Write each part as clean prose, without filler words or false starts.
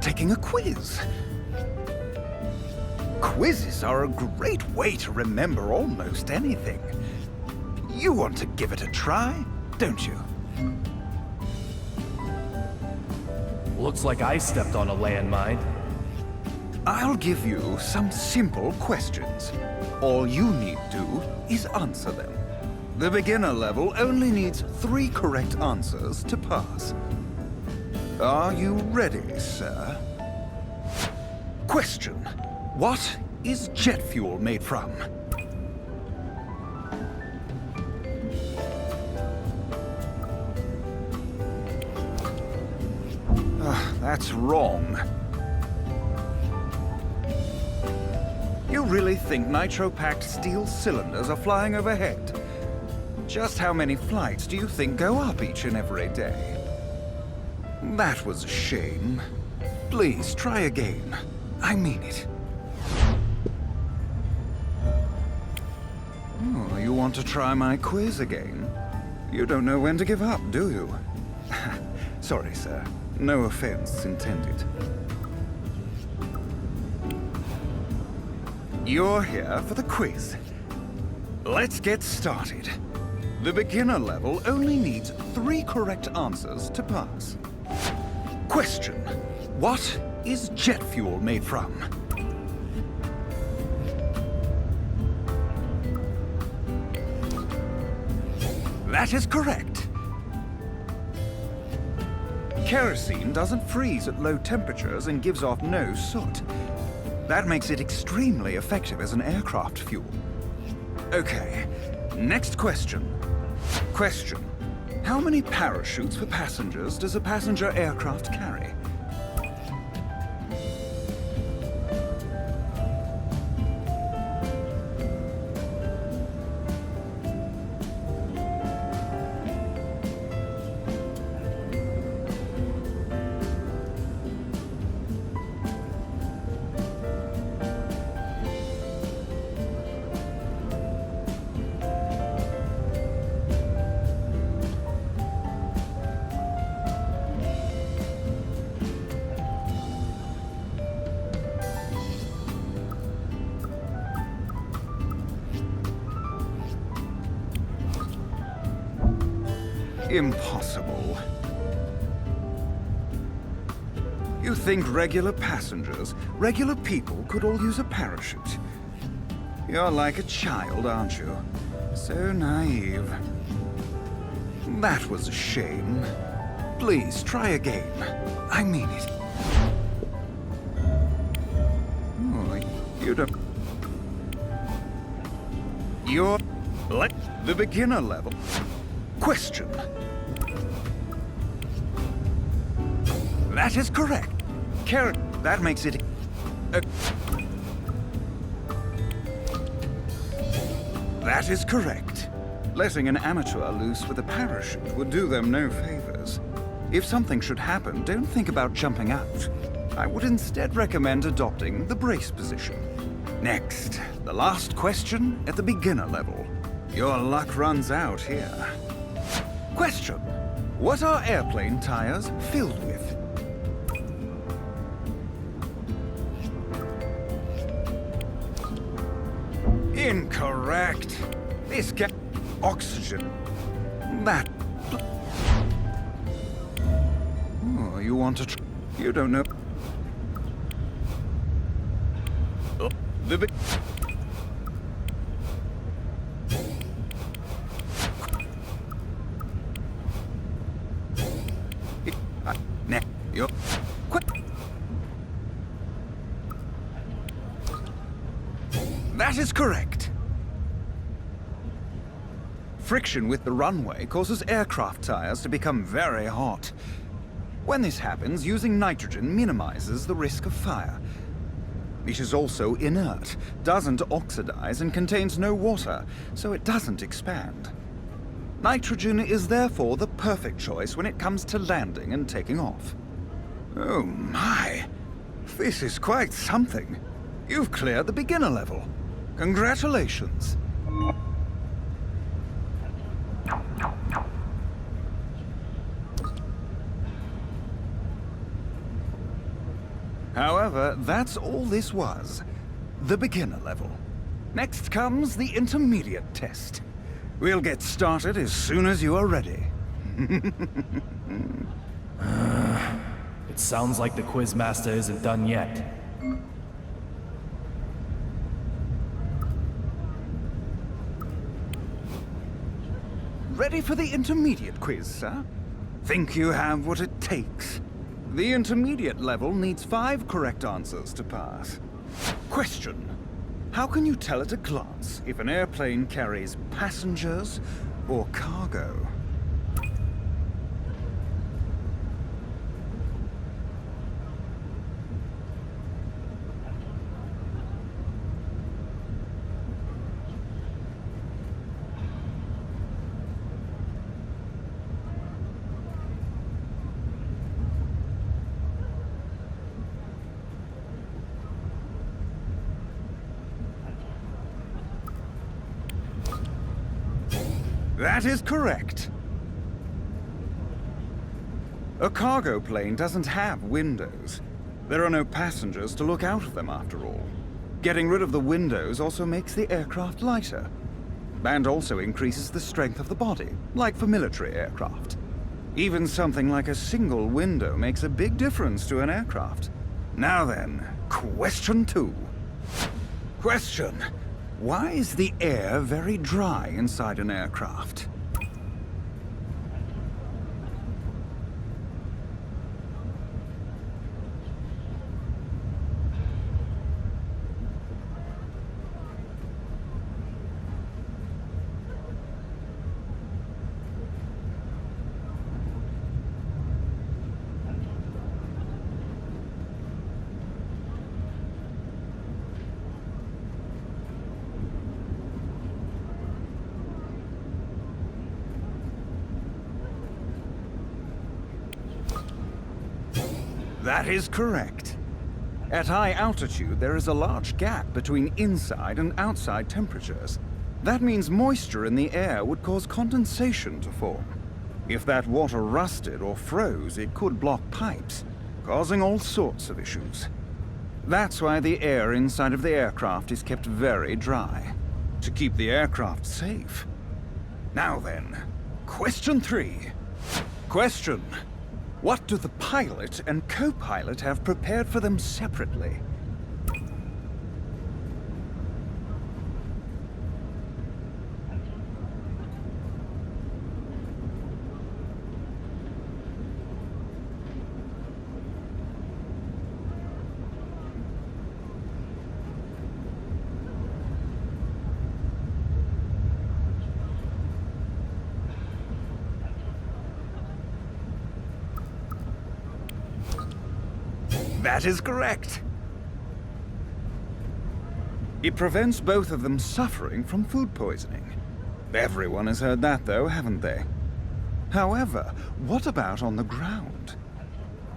taking a quiz. Quizzes are a great way to remember almost anything. You want to give it a try, don't you? Looks like I stepped on a landmine. I'll give you some simple questions. All you need do is answer them. The beginner level only needs 3 correct answers to pass. Are you ready, sir? Question: what is jet fuel made from? That's wrong. You really think nitro-packed steel cylinders are flying overhead? Just how many flights do you think go up each and every day? That was a shame. Please, try again. I mean it. Oh, you want to try my quiz again? You don't know when to give up, do you? Sorry, sir. No offense intended. You're here for the quiz. Let's get started. The beginner level only needs 3 correct answers to pass. Question: what is jet fuel made from? That is correct. Kerosene doesn't freeze at low temperatures and gives off no soot. That makes it extremely effective as an aircraft fuel. Okay, next question. Question: how many parachutes for passengers does a passenger aircraft carry? Impossible. You think regular passengers, regular people could all use a parachute? You're like a child, aren't you? So naive. That was a shame. Please, try again. I mean it. Oh, you don't... You're... like the beginner level. Question. That is correct. That makes it... That is correct. Letting an amateur loose with a parachute would do them no favors. If something should happen, don't think about jumping out. I would instead recommend adopting the brace position. Next, the last question at the beginner level. Your luck runs out here. Question: what are airplane tires filled with? Incorrect. This gas... oxygen. That... Oh, you want to... You don't know... Oh, the big... You're... That is correct. Friction with the runway causes aircraft tires to become very hot. When this happens, using nitrogen minimizes the risk of fire. It is also inert, doesn't oxidize, and contains no water, so it doesn't expand. Nitrogen is therefore the perfect choice when it comes to landing and taking off. Oh my! This is quite something. You've cleared the beginner level. Congratulations. However, that's all this was. The beginner level. Next comes the intermediate test. We'll get started as soon as you are ready. It sounds like the Quizmaster isn't done yet. Ready for the intermediate quiz, sir? Think you have what it takes? The intermediate level needs 5 correct answers to pass. Question. How can you tell at a glance if an airplane carries passengers or cargo? That is correct. A cargo plane doesn't have windows. There are no passengers to look out of them after all. Getting rid of the windows also makes the aircraft lighter. And also increases the strength of the body, like for military aircraft. Even something like a single window makes a big difference to an aircraft. Now then, question 2. Question. Why is the air very dry inside an aircraft? That is correct. At high altitude, there is a large gap between inside and outside temperatures. That means moisture in the air would cause condensation to form. If that water rusted or froze, it could block pipes, causing all sorts of issues. That's why the air inside of the aircraft is kept very dry, to keep the aircraft safe. Now then, question 3. Question. What do the pilot and co-pilot have prepared for them separately? That is correct. It prevents both of them suffering from food poisoning. Everyone has heard that, though, haven't they? However, what about on the ground?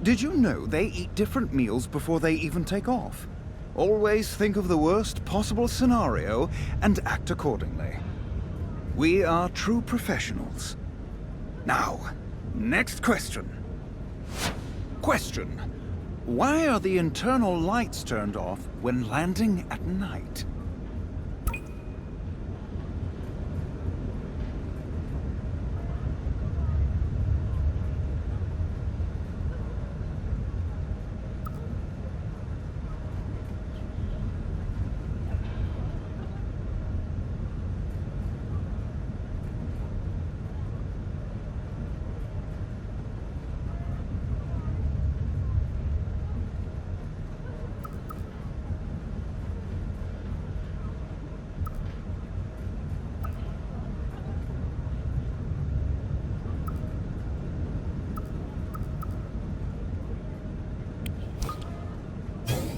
Did you know they eat different meals before they even take off? Always think of the worst possible scenario and act accordingly. We are true professionals. Now, next question. Question. Why are the internal lights turned off when landing at night?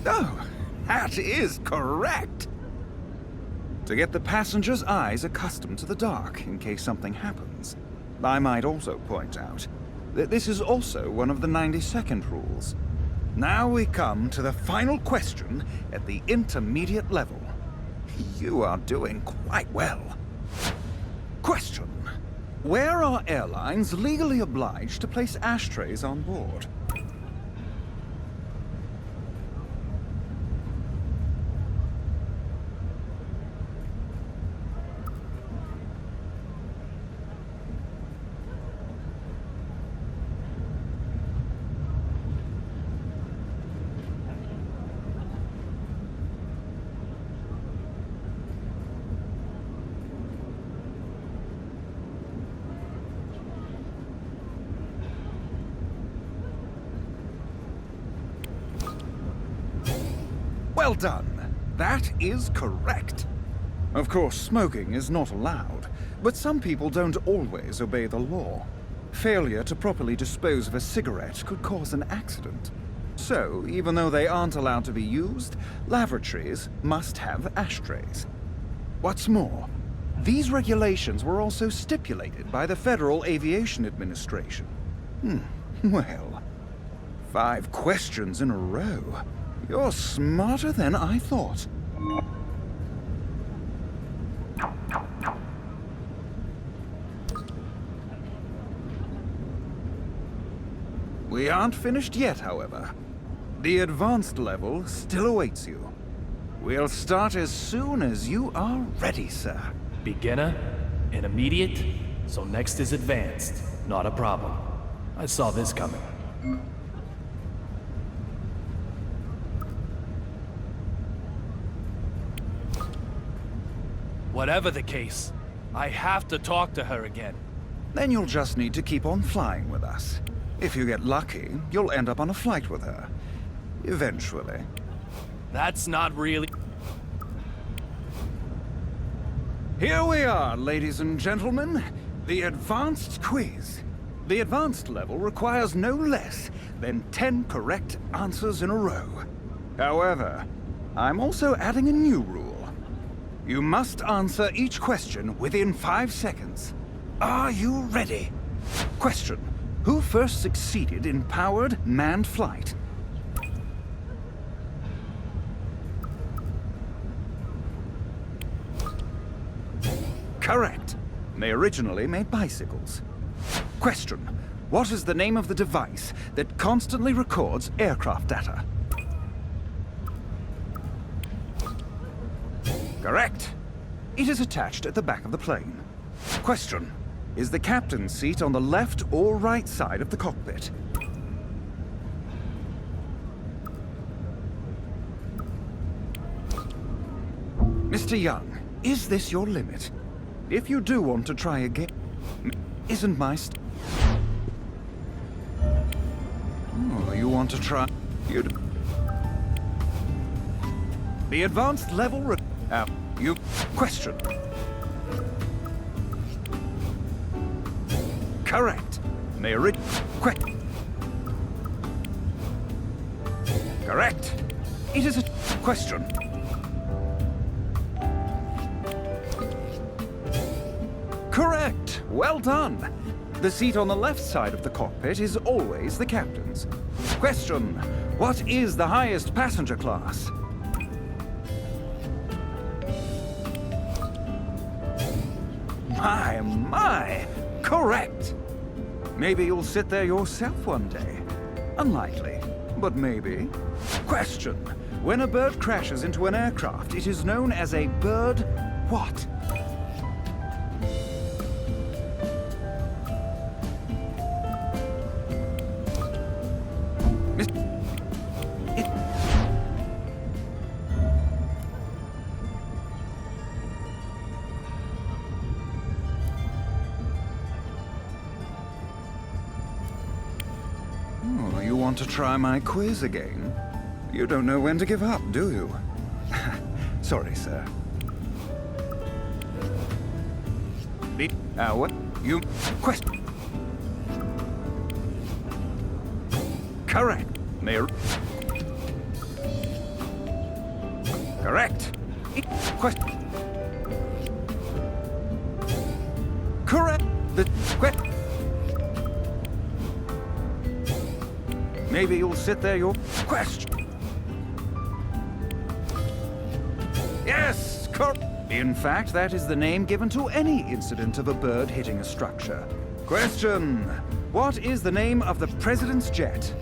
Oh, that is correct. To get the passengers' eyes accustomed to the dark in case something happens. I might also point out that this is also one of the 90-second rules. Now we come to the final question at the intermediate level. You are doing quite well. Question. Where are airlines legally obliged to place ashtrays on board? Well done. That is correct. Of course, smoking is not allowed, but some people don't always obey the law. Failure to properly dispose of a cigarette could cause an accident. So, even though they aren't allowed to be used, lavatories must have ashtrays. What's more, these regulations were also stipulated by the Federal Aviation Administration. Well, 5 questions in a row. You're smarter than I thought. We aren't finished yet, however. The advanced level still awaits you. We'll start as soon as you are ready, sir. Beginner, intermediate, so next is advanced. Not a problem. I saw this coming. Whatever the case, I have to talk to her again. Then you'll just need to keep on flying with us. If you get lucky, you'll end up on a flight with her. Eventually. That's not really... Here we are, ladies and gentlemen. The advanced quiz. The advanced level requires no less than 10 correct answers in a row. However, I'm also adding a new rule. You must answer each question within 5 seconds. Are you ready? Question: who first succeeded in powered manned flight? Correct. They originally made bicycles. Question: what is the name of the device that constantly records aircraft data? Correct. It is attached at the back of the plane. Question: is the captain's seat on the left or right side of the cockpit? Mr. Young, is this your limit? If you do want to try again, isn't my Oh, you want to try? You'd... The advanced level you... Question. Correct. May Correct. It is a question. Correct. Well done. The seat on the left side of the cockpit is always the captain's. Question: what is the highest passenger class? My. Correct. Maybe you'll sit there yourself one day. Unlikely, but maybe. Question: when a bird crashes into an aircraft, it is known as a bird what? Oh, you want to try my quiz again? You don't know when to give up, do you? Sorry, sir. What? You... Question. Correct. Mayor. Correct. Question. Correct. The question. Maybe you'll sit there your question. Yes, correct. In fact, that is the name given to any incident of a bird hitting a structure. Question: what is the name of the president's jet?